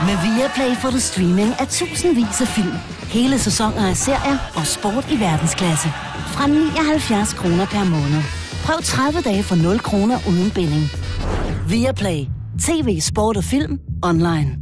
Med Viaplay får du streaming af tusindvis af film, hele sæsoner af serier og sport i verdensklasse. Fra 79 kroner per måned. Prøv 30 dage for 0 kroner uden binding. Viaplay. TV, sport og film online.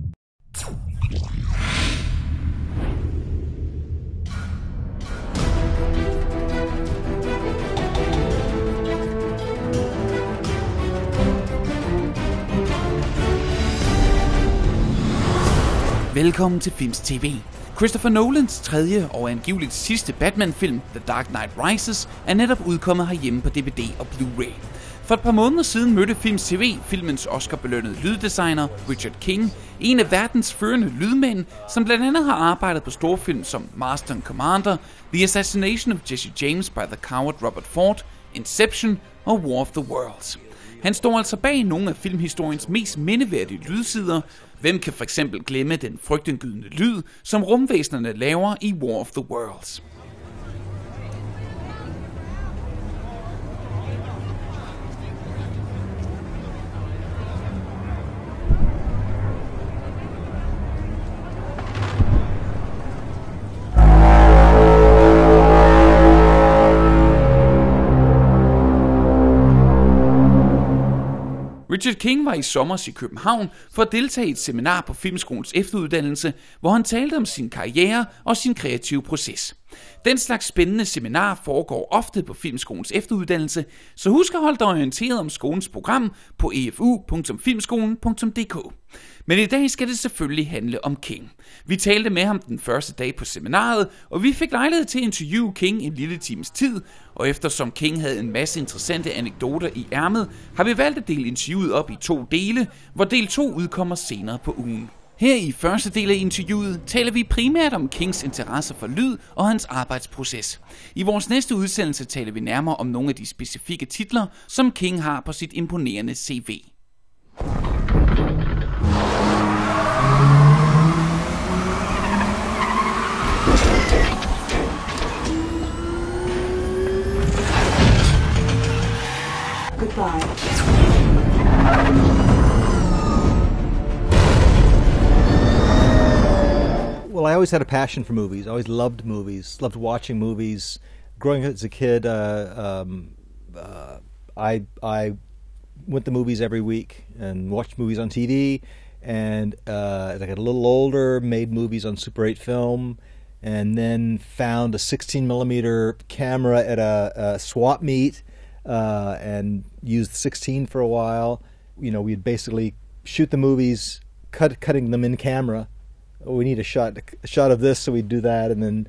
Velkommen til Filmz TV. Christopher Nolans tredje og angiveligt sidste Batman-film, The Dark Knight Rises, er netop udkommet herhjemme på DVD og Blu-ray. For et par måneder siden mødte Filmz TV filmens Oscar-belønnede lyddesigner Richard King, en af verdens førende lydmænd, som blandt andet har arbejdet på storfilm som Master and Commander, The Assassination of Jesse James by the Coward Robert Ford, Inception og War of the Worlds. Han står altså bag nogle af filmhistoriens mest mindeværdige lydsider. Hvem kan for eksempel glemme den frygtindgydende lyd, som rumvæsenerne laver i War of the Worlds? Richard King var i sommers i København for at deltage i et seminar på Filmskolens Efteruddannelse, hvor han talte om sin karriere og sin kreative proces. Den slags spændende seminar foregår ofte på Filmskolens Efteruddannelse, så husk at holde dig orienteret om skolens program på efu.filmskolen.dk. Men i dag skal det selvfølgelig handle om King. Vi talte med ham den første dag på seminaret, og vi fik lejlighed til at interviewe King en lille times tid, og eftersom King havde en masse interessante anekdoter i ærmet, har vi valgt at dele interviewet op i 2 dele, hvor del 2 udkommer senere på ugen. Her i første del af interviewet taler vi primært om Kings interesse for lyd og hans arbejdsproces. I vores næste udsendelse taler vi nærmere om nogle af de specifikke titler, som King har på sit imponerende CV. Goodbye. Well, I always had a passion for movies. I always loved movies, loved watching movies. Growing up as a kid, I went to movies every week and watched movies on TV. And as I got a little older, made movies on Super 8 film, and then found a 16 millimeter camera at a swap meet and used 16 for a while. You know, we'd basically shoot the movies, cutting them in camera. We need a shot of this, so we'd do that, and then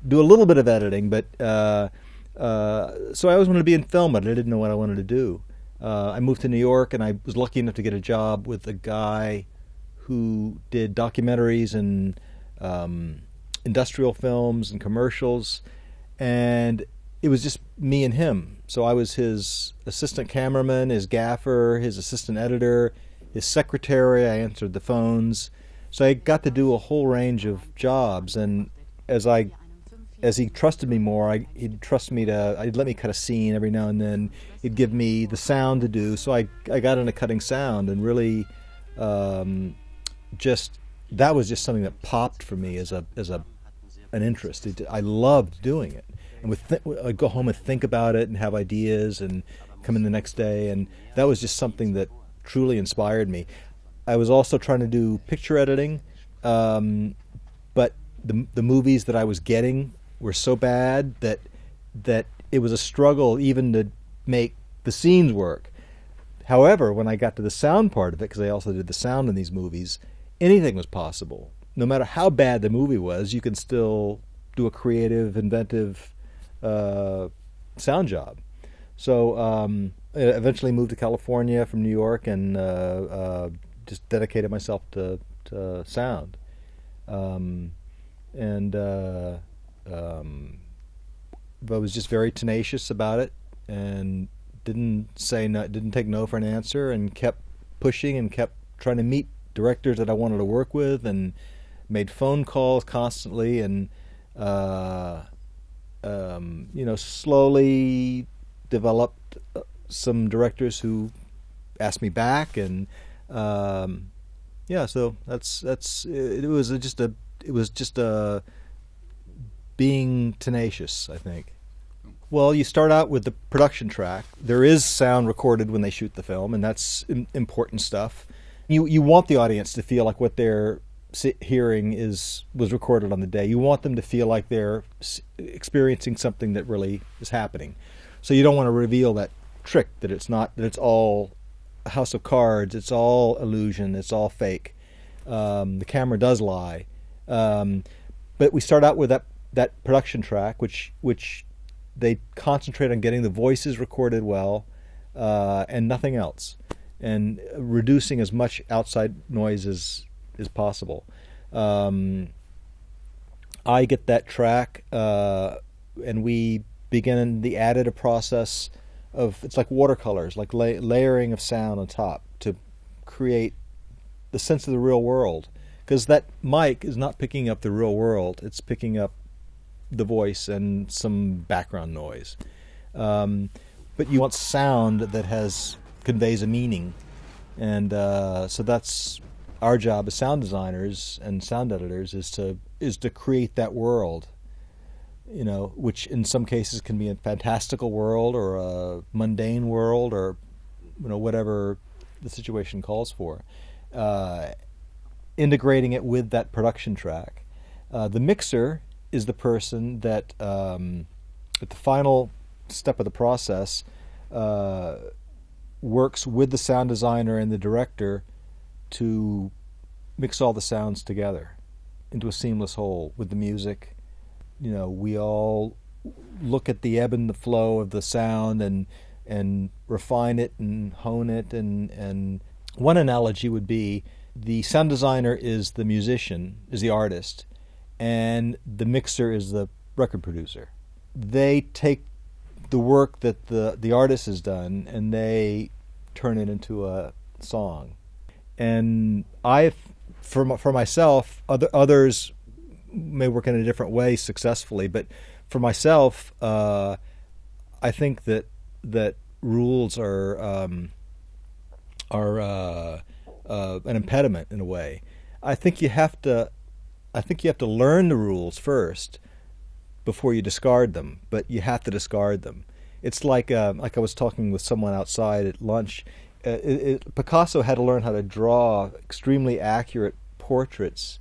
do a little bit of editing. But so I always wanted to be in film, but I didn't know what I wanted to do. I moved to New York, and I was lucky enough to get a job with a guy who did documentaries and industrial films and commercials, and it was just me and him. So I was his assistant cameraman, his gaffer, his assistant editor, his secretary. I answered the phones. So I got to do a whole range of jobs, and as he trusted me more, he'd let me cut a scene every now and then. He'd give me the sound to do, so I got into cutting sound, and really that was just something that popped for me as an interest. I loved doing it, and I'd go home and think about it and have ideas, and come in the next day, and that was just something that truly inspired me. I was also trying to do picture editing, but the movies that I was getting were so bad that it was a struggle even to make the scenes work. However, when I got to the sound part of it, because I also did the sound in these movies, anything was possible. No matter how bad the movie was, you can still do a creative, inventive sound job. So I eventually moved to California from New York, and just dedicated myself to sound, but I was just very tenacious about it, and didn't take no for an answer, and kept pushing and kept trying to meet directors that I wanted to work with, and made phone calls constantly, and slowly developed some directors who asked me back, and Yeah, so it was just being tenacious, I think. Well, you start out with the production track. There is sound recorded when they shoot the film, and that's important stuff. You want the audience to feel like what they're hearing was recorded on the day. You want them to feel like they're experiencing something that really is happening. So you don't want to reveal that trick that it's all a house of cards, it's all illusion, it's all fake. The camera does lie. But we start out with that production track, which they concentrate on getting the voices recorded well, and nothing else, and reducing as much outside noise as possible. I get that track, and we begin the additive process of, it's like watercolors, like layering of sound on top to create the sense of the real world, because that mic is not picking up the real world, it's picking up the voice and some background noise. But you want sound that conveys a meaning, and so that's our job as sound designers and sound editors, is to create that world, which in some cases can be a fantastical world or a mundane world, or whatever the situation calls for. Integrating it with that production track. The mixer is the person that at the final step of the process works with the sound designer and the director to mix all the sounds together into a seamless whole with the music. We all look at the ebb and the flow of the sound and refine it and hone it. And one analogy would be the sound designer is the musician, is the artist, and the mixer is the record producer. They take the work that the artist has done and they turn it into a song. And for myself, others may work in a different way successfully, but for myself, I think that rules are an impediment in a way. I think you have to learn the rules first before you discard them, but you have to discard them. It's like I was talking with someone outside at lunch. Picasso had to learn how to draw extremely accurate portraits,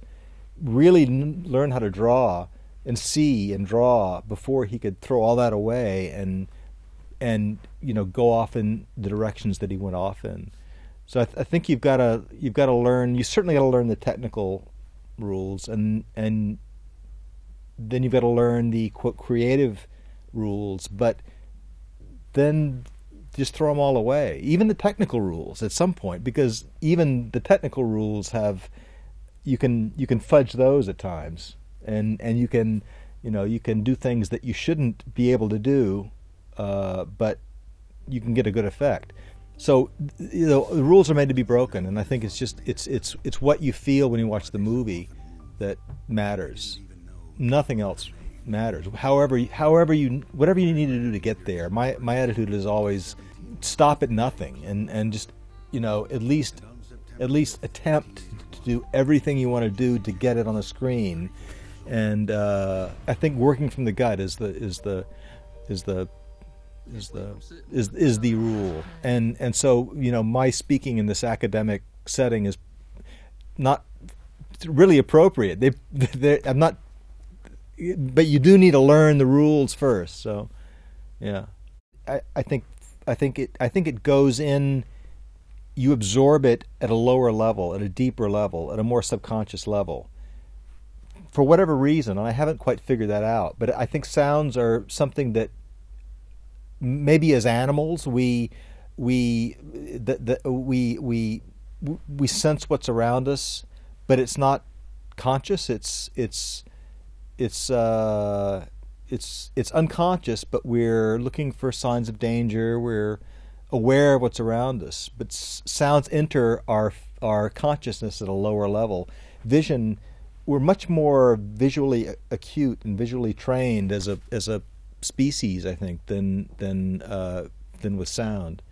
really learn how to draw and see and draw before he could throw all that away and go off in the directions that he went off in. So I think you've got to learn. You certainly got to learn the technical rules, and then you've got to learn the quote creative rules. But then just throw them all away, even the technical rules at some point, because even the technical rules you can fudge those at times, and you can do things that you shouldn't be able to do, but you can get a good effect. So the rules are made to be broken, and I think it's what you feel when you watch the movie that matters. Nothing else matters. Whatever you need to do to get there. My attitude is always stop at nothing and just at least attempt to do everything you want to do to get it on the screen. And I think working from the gut is the rule. And so my speaking in this academic setting is not really appropriate. I'm not. But you do need to learn the rules first. So, yeah, I think it goes in. You absorb it at a lower level, at a deeper level, at a more subconscious level. For whatever reason, and I haven't quite figured that out. But I think sounds are something that maybe as animals we sense what's around us, but it's not conscious. It's unconscious, but we're looking for signs of danger. We're aware of what's around us, but sounds enter our consciousness at a lower level. Vision, we're much more visually acute and visually trained as a species, I think, than with sound.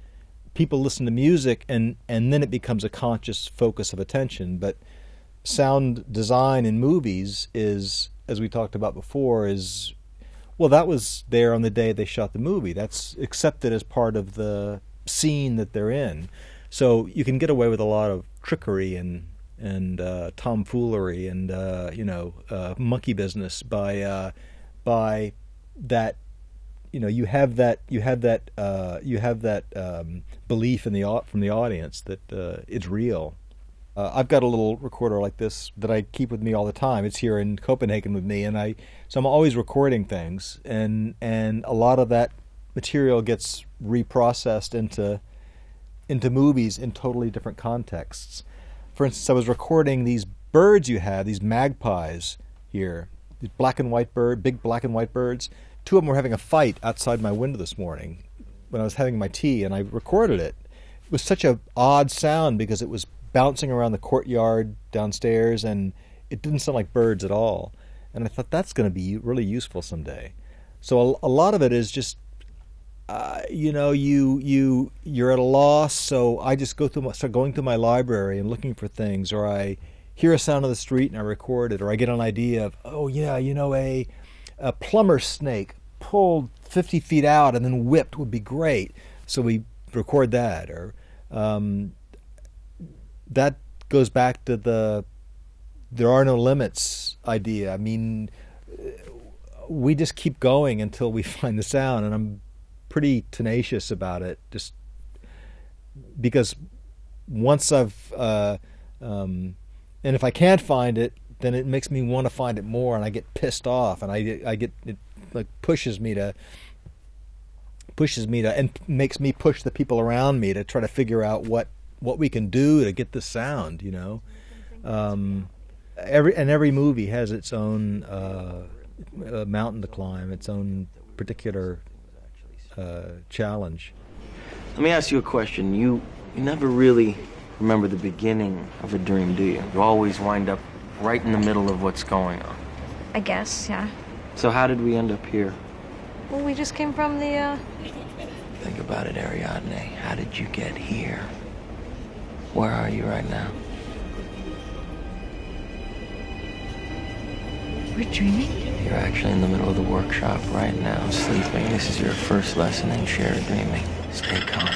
people listen to music and then it becomes a conscious focus of attention. But sound design in movies is, as we talked about before, is, well, that was there on the day they shot the movie. That's accepted as part of the scene that they're in. So you can get away with a lot of trickery and tomfoolery and monkey business by that. You have that belief from the audience that it's real. I've got a little recorder like this that I keep with me all the time. It's here in Copenhagen with me, so I'm always recording things, and a lot of that material gets reprocessed into movies in totally different contexts. For instance, I was recording these birds you have, these magpies here, these big black and white birds. Two of them were having a fight outside my window this morning when I was having my tea, and I recorded it. It was such an odd sound because it was bouncing around the courtyard downstairs, and it didn't sound like birds at all. And I thought that's going to be really useful someday. So a lot of it is just, you're at a loss. So I just start going through my library and looking for things, or I hear a sound on the street and I record it, or I get an idea of, a plumber snake pulled 50 feet out and then whipped would be great. So we record that, or that goes back to the there are no limits idea. I mean, we just keep going until we find the sound, and I'm pretty tenacious about it, just because once I've and if I can't find it, then it makes me want to find it more, and I get pissed off, and I get it like pushes me to and makes me push the people around me to try to figure out what we can do to get the sound, Every movie has its own mountain to climb, its own particular challenge. Let me ask you a question. You never really remember the beginning of a dream, do you? You always wind up right in the middle of what's going on. I guess, yeah. So how did we end up here? Well, we just came from the, Think about it, Ariadne. How did you get here? Where are you right now? We're dreaming? You're actually in the middle of the workshop right now, sleeping. This is your first lesson in shared dreaming. Stay calm.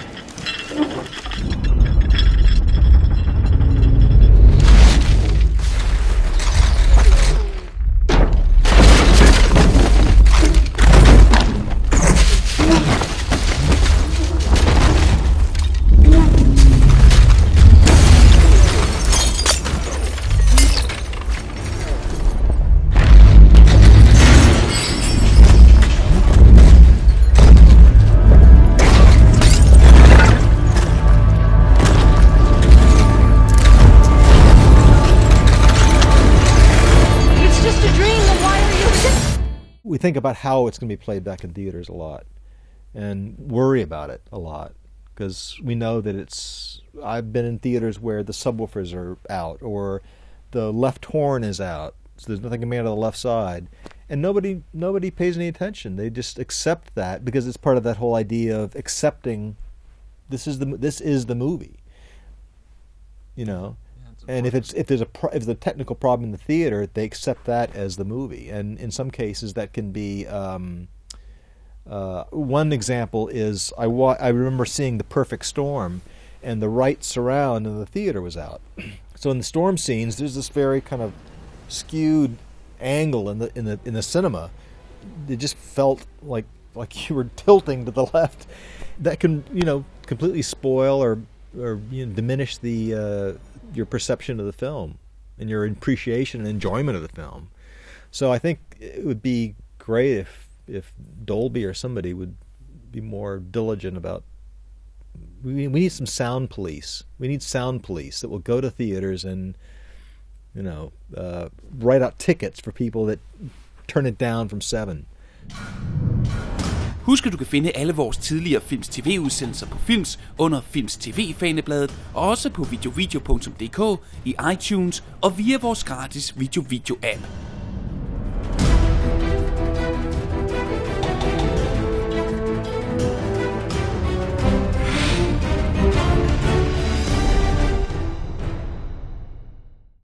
We think about how it's going to be played back in theaters a lot, and worry about it a lot, because we know that I've been in theaters where the subwoofers are out, or the left horn is out, so there's nothing coming out of the left side, and nobody pays any attention. They just accept that because it's part of that whole idea of accepting this is the movie, And if there's a technical problem in the theater, they accept that as the movie. And in some cases, that can be one example is I remember seeing The Perfect Storm, and the right surround in the theater was out. So in the storm scenes, there's this very kind of skewed angle in the cinema. It just felt like you were tilting to the left. That can completely spoil or diminish your perception of the film and your appreciation and enjoyment of the film. So I think it would be great if Dolby or somebody would be more diligent about. We need some sound police. We need sound police that will go to theaters and write out tickets for people that turn it down from 7. Husk, at du kan finde alle vores tidligere Filmz TV-udsendelser på Filmz under Filmz TV-fanebladet, og også på videovideo.dk, i iTunes og via vores gratis video-app.